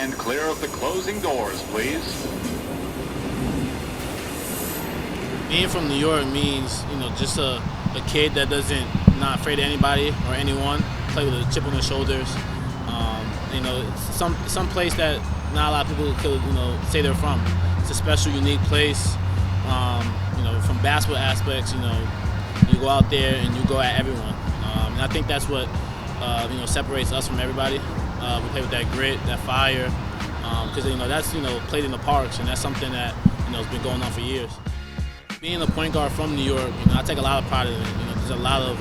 stand clear of the closing doors, please. Being from New York means, just a kid that not afraid of anybody or anyone, play with a chip on their shoulders. Some place that not a lot of people could, say they're from. It's a special, unique place. From basketball aspects, you go out there and you go at everyone. And I think that's what, separates us from everybody. We play with that grit, that fire, because, that's, played in the parks, and that's something that, has been going on for years. Being a point guard from New York, I take a lot of pride in it. There's a lot of,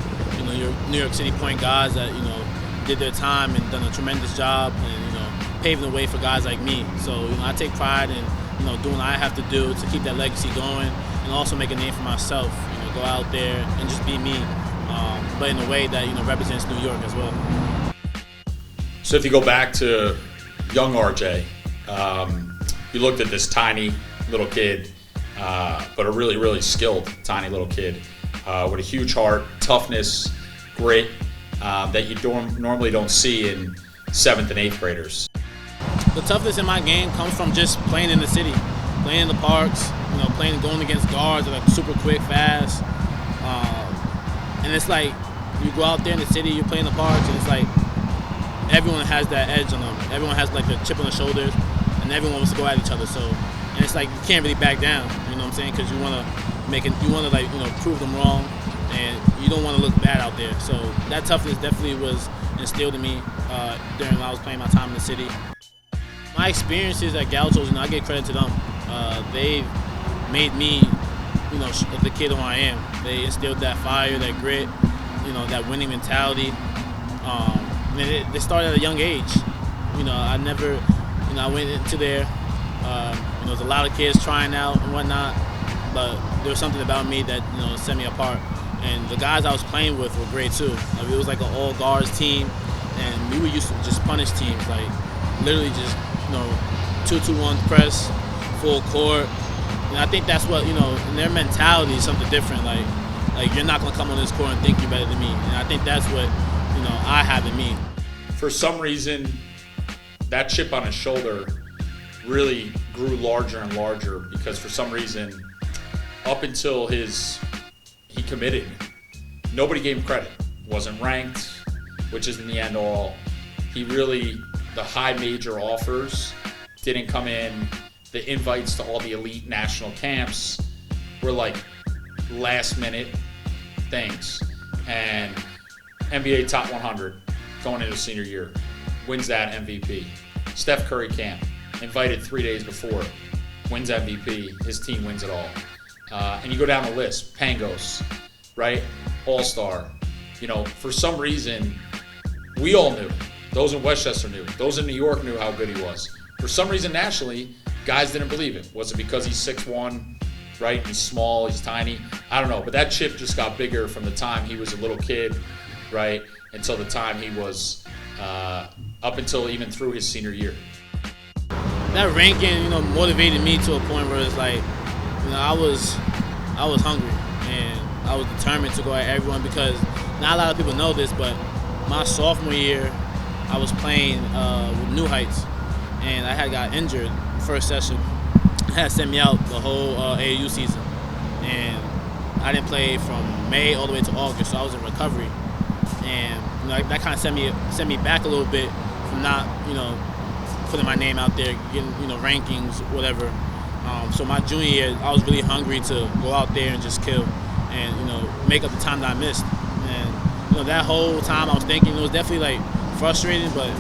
your New York City point guards that, did their time and done a tremendous job and, paving the way for guys like me. So, I take pride in, doing what I have to do to keep that legacy going and also make a name for myself, go out there and just be me, but in a way that, represents New York as well. So if you go back to young RJ, you looked at this tiny little kid, but a really, really skilled tiny little kid with a huge heart, toughness, grit that you normally don't see in 7th and 8th graders. The toughness in my game comes from just playing in the city, playing in the parks, going against guards that are super quick, fast. And it's like you go out there in the city, you play in the parks, and it's like everyone has that edge on them. Everyone has like a chip on their shoulders, and everyone wants to go at each other. So, and it's like you can't really back down. You know what I'm saying? Because you want to prove them wrong, and you don't want to look bad out there. So that toughness definitely was instilled in me during when I was playing my time in the city. My experiences at Gauchos, I give credit to them. They've made me, the kid who I am. They instilled that fire, that grit, that winning mentality. They started at a young age. I went into there. There's a lot of kids trying out and whatnot, but there was something about me that set me apart. And the guys I was playing with were great too. It was like an all guards team, and we were used to just punish teams, like literally just 2-2-1 press, full court. And I think that's what in their mentality is something different. Like you're not gonna come on this court and think you're better than me. And I think that's what I have in me. For some reason, that chip on his shoulder really grew larger and larger because for some reason, up until he committed, nobody gave him credit. Wasn't ranked, which is in the end all. The high major offers didn't come in. The invites to all the elite national camps were like last minute things. And NBA top 100 going into senior year, wins that MVP. Steph Curry camp, invited 3 days before, wins MVP, his team wins it all. And you go down the list, Pangos, right? All-Star. For some reason, we all knew. Those in Westchester knew. Those in New York knew how good he was. For some reason, nationally, guys didn't believe it. Was it because he's 6'1", right? He's small, he's tiny. I don't know. But that chip just got bigger from the time he was a little kid, right, until the time he was up until even through his senior year. That ranking, motivated me to a point where it's like, I was hungry and I was determined to go at everyone because not a lot of people know this, but my sophomore year, I was playing with New Heights, and I had got injured first session. It had sent me out the whole AAU season, and I didn't play from May all the way to August, so I was in recovery. And that kind of sent me back a little bit from not, putting my name out there, getting, rankings, whatever. So my junior year, I was really hungry to go out there and just kill and, make up the time that I missed. And, that whole time I was thinking, it was definitely like frustrating, but,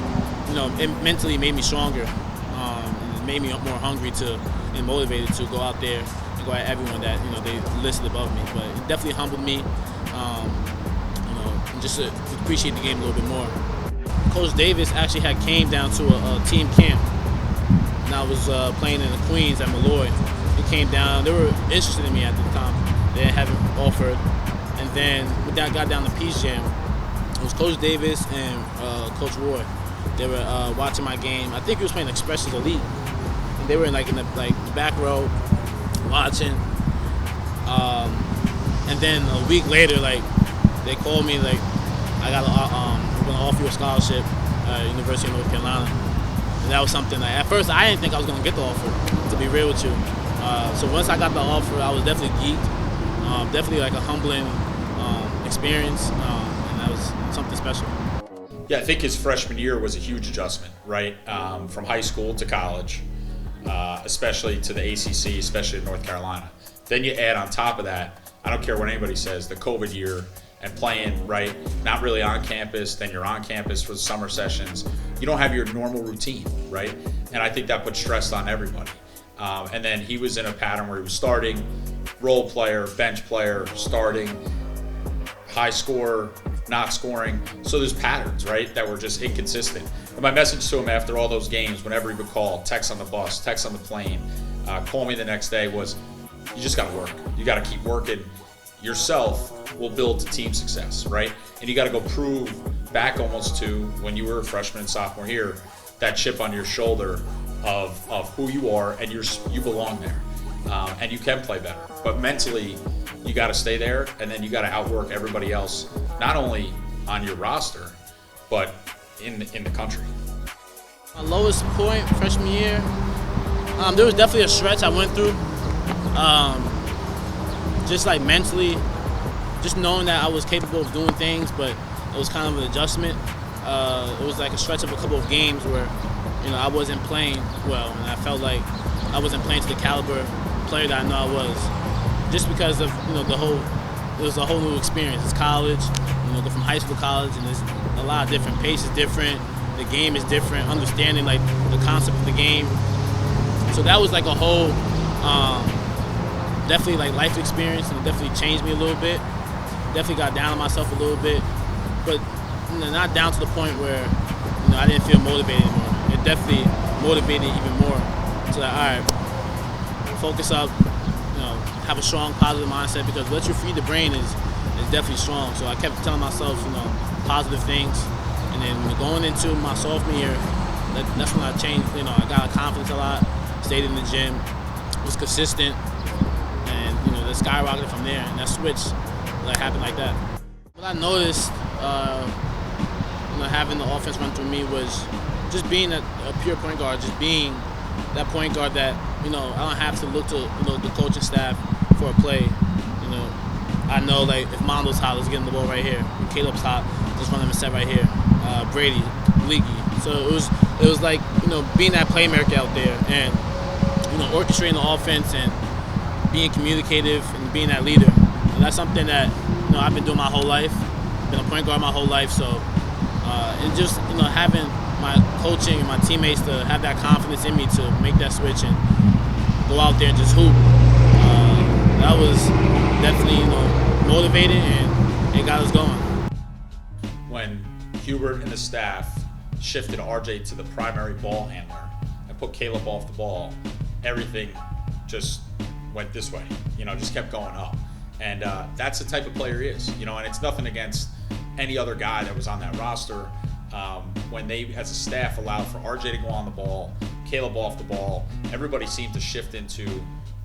it mentally made me stronger. And it made me more hungry and motivated to go out there and go at everyone that, they listed above me. But it definitely humbled me, and just to appreciate the game a little bit more. Coach Davis actually came down to a team camp, and I was playing in the Queens at Malloy. He came down. They were interested in me at the time. They haven't offered. And then when that got down to Peace Jam, it was Coach Davis and Coach Roy. They were watching my game. I think he was playing Expressions Elite, and they were in the back row watching. And then a week later, they called me we're gonna offer you a scholarship at University of North Carolina. And that was something like, at first I didn't think I was going to get the offer, to be real with you. So once I got the offer, I was definitely geeked. Definitely like a humbling experience, and that was something special. Yeah, I think his freshman year was a huge adjustment, right? From high school to college, especially to the ACC, especially in North Carolina. Then you add on top of that, I don't care what anybody says, the COVID year and playing, right? Not really on campus, then you're on campus for the summer sessions. You don't have your normal routine, right? And I think that put stress on everybody. And then he was in a pattern where he was starting, role player, bench player, starting, high scorer, not scoring. So there's patterns, right, that were just inconsistent. And my message to him after all those games, whenever he would call, text on the bus, text on the plane, call me the next day, was you just got to work. You got to keep working. Yourself will build to team success, right? And you got to go prove back almost to when you were a freshman and sophomore here, that chip on your shoulder of who you are, and you belong there, and you can play better. But mentally, you got to stay there, and then you got to outwork everybody else, not only on your roster, but in the country. My lowest point freshman year, there was definitely a stretch I went through. Just like mentally, just knowing that I was capable of doing things, but it was kind of an adjustment. It was like a stretch of a couple of games where, I wasn't playing well, and I felt like I wasn't playing to the caliber player that I know I was. Just because of it was a whole new experience. It's college, go from high school to college, and there's a lot of different pace is different, the game is different, understanding like the concept of the game. So that was like a whole. Definitely like life experience, and it definitely changed me a little bit. Definitely got down on myself a little bit, but not down to the point where I didn't feel motivated anymore. It definitely motivated even more. So that, all right, focus up, have a strong positive mindset, because what you feed the brain is definitely strong. So I kept telling myself positive things, and then going into my sophomore year, that's when I changed. I got confidence a lot, stayed in the gym, was consistent. That skyrocketed from there, and that switch happened like that. What I noticed, having the offense run through me was just being a pure point guard, just being that point guard that I don't have to look to the coaching staff for a play. I know if Mondo's hot, let's get him the ball right here. If Caleb's hot, let's run him a set right here. Brady, Leaky. So it was like being that playmaker out there and orchestrating the offense and being communicative and being that leader. And that's something that I've been doing my whole life. Been a point guard my whole life. So and just having my coaching and my teammates to have that confidence in me to make that switch and go out there and just hoop. That was definitely motivated, and it got us going. When Hubert and the staff shifted RJ to the primary ball handler and put Caleb off the ball, everything just went this way, just kept going up. And that's the type of player he is, and it's nothing against any other guy that was on that roster. When they, as a staff, allowed for RJ to go on the ball, Caleb off the ball, everybody seemed to shift into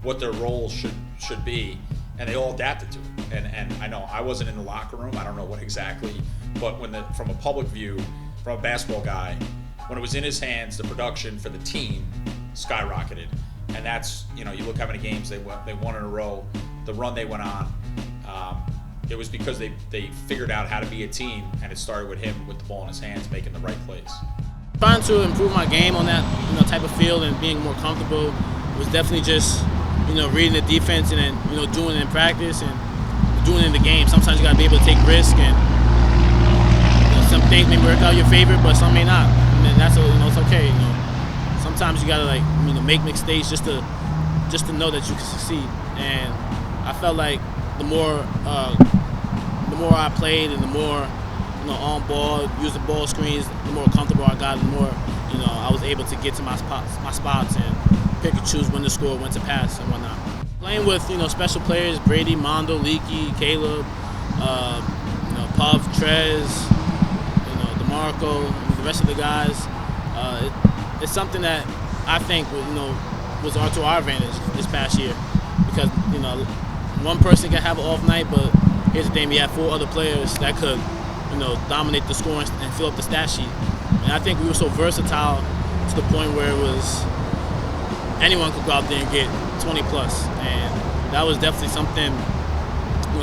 what their roles should be, and they all adapted to it. And I know I wasn't in the locker room, I don't know what exactly, but from a public view, from a basketball guy, when it was in his hands, the production for the team skyrocketed. And that's, you look how many games they won in a row, the run they went on. It was because they figured out how to be a team, and it started with him with the ball in his hands, making the right plays. Trying to improve my game on that type of field and being more comfortable was definitely just reading the defense and then doing it in practice and doing it in the game. Sometimes you got to be able to take risk, and some things may work out in your favor, but some may not. And that's it's okay. Sometimes you gotta make mistakes just to know that you can succeed. And I felt like the more I played and the more on ball, use the ball screens, the more comfortable I got, the more I was able to get to my spots and pick and choose when to score, when to pass, and whatnot. Playing with special players, Brady, Mondo, Leaky, Caleb, Puff, Trez, DeMarco, the rest of the guys. It's something that I think was to our advantage this past year, because one person can have an off night, but here's the thing: we had 4 other players that could dominate the scoring and fill up the stat sheet. And I think we were so versatile to the point where it was anyone could go out there and get 20 plus, and that was definitely something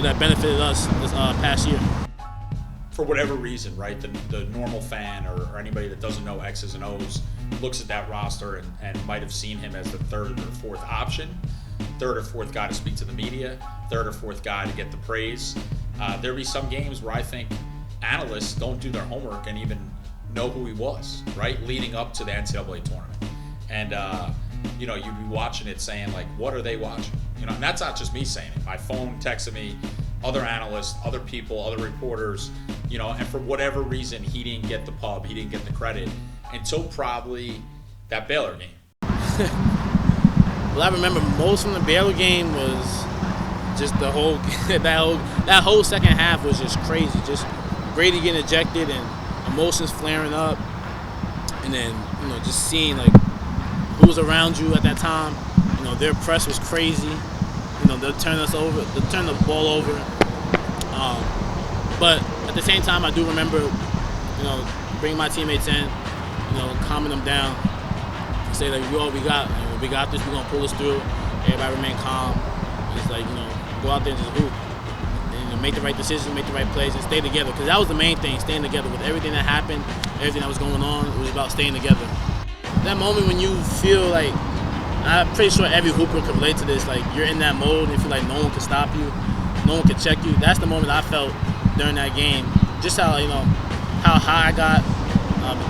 that benefited us this past year. For whatever reason, right, the normal fan or anybody that doesn't know X's and O's looks at that roster and might have seen him as the third or fourth option, third or fourth guy to speak to the media, third or fourth guy to get the praise. There'll be some games where I think analysts don't do their homework and even know who he was, right, leading up to the NCAA tournament. And, you'd be watching it saying, like, what are they watching? And that's not just me saying it. My phone texted me, other analysts, other people, other reporters, and for whatever reason, he didn't get the pub, he didn't get the credit until probably that Baylor game. Well, I remember most from the Baylor game was just the whole that whole second half was just crazy. Just Brady getting ejected and emotions flaring up, and then just seeing like who was around you at that time. Their press was crazy. They'll turn the ball over. But at the same time, I do remember, bringing my teammates in, calming them down, say like, we got this. We're gonna pull this through. Everybody remain calm. It's like, go out there and just hoop, and make the right decisions, make the right plays, and stay together. Because that was the main thing, staying together with everything that happened, everything that was going on. It was about staying together. That moment when you feel like, I'm pretty sure every hooper can relate to this, like you're in that mode and you feel like no one can stop you, no one can check you. That's the moment I felt during that game. Just how high I got,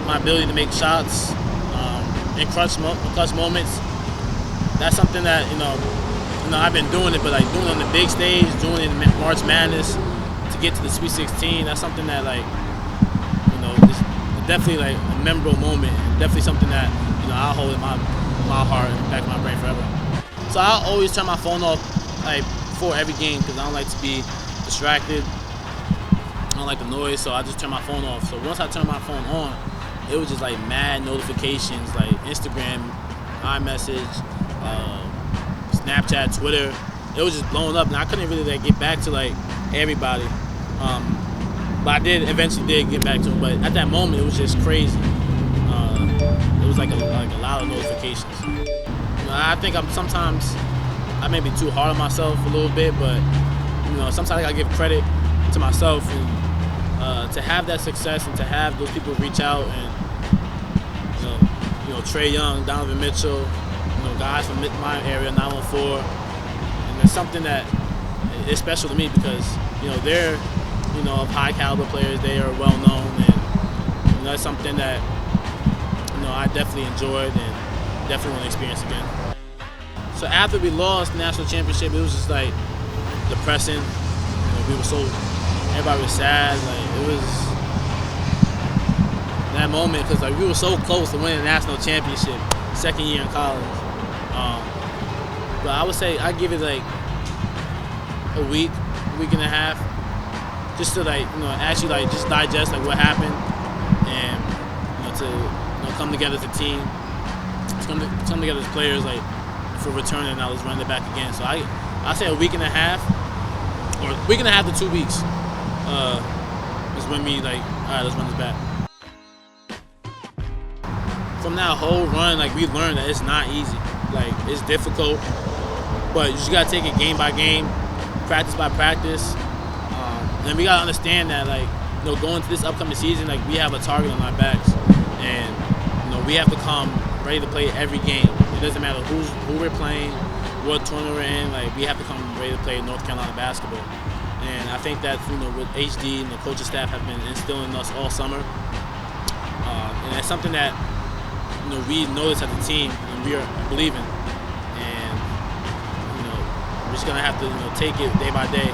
my ability to make shots in clutch moments. That's something that I've been doing it, but like doing it on the big stage, doing it in March Madness to get to the Sweet 16. That's something that it's definitely like a memorable moment. Definitely something that I'll hold in my heart and back of my brain forever. So I always turn my phone off like before every game because I don't like to be distracted. I don't like the noise, so I just turn my phone off. So once I turned my phone on, it was just like mad notifications, like Instagram, iMessage, Snapchat, Twitter. It was just blowing up, and I couldn't really like get back to like everybody. But I eventually did get back to them. But at that moment, it was just crazy. It was like a lot of notifications. I think I may be too hard on myself a little bit, but sometimes I gotta give credit to myself and to have that success and to have those people reach out and Trey Young, Donovan Mitchell, guys from my area, 914, and it's something that is special to me because they're of high caliber players. They are well known, and that's something that I definitely enjoyed and definitely want to experience again. So after we lost the national championship, it was just like depressing. Everybody was sad. Like it was that moment because like we were so close to winning the national championship, second year in college. But I would say I give it like a week and a half, just to like actually like just digest like what happened and to come together as a team, come together as players like for returning. And I was running it back again. So I say a week and a half, or a week and a half to 2 weeks is when we like, all right, let's run this back. From that whole run, like we learned that it's not easy. Like it's difficult, but you just gotta take it game by game, practice by practice, and we gotta understand that like going into this upcoming season, like we have a target on our backs, and we have to come ready to play every game. It doesn't matter who we're playing, what tournament we're in. Like we have to come ready to play North Carolina basketball. And I think that with HD and the coaching staff have been instilling us all summer, and that's something that we notice as a team and we are believing. And we're just gonna have to take it day by day.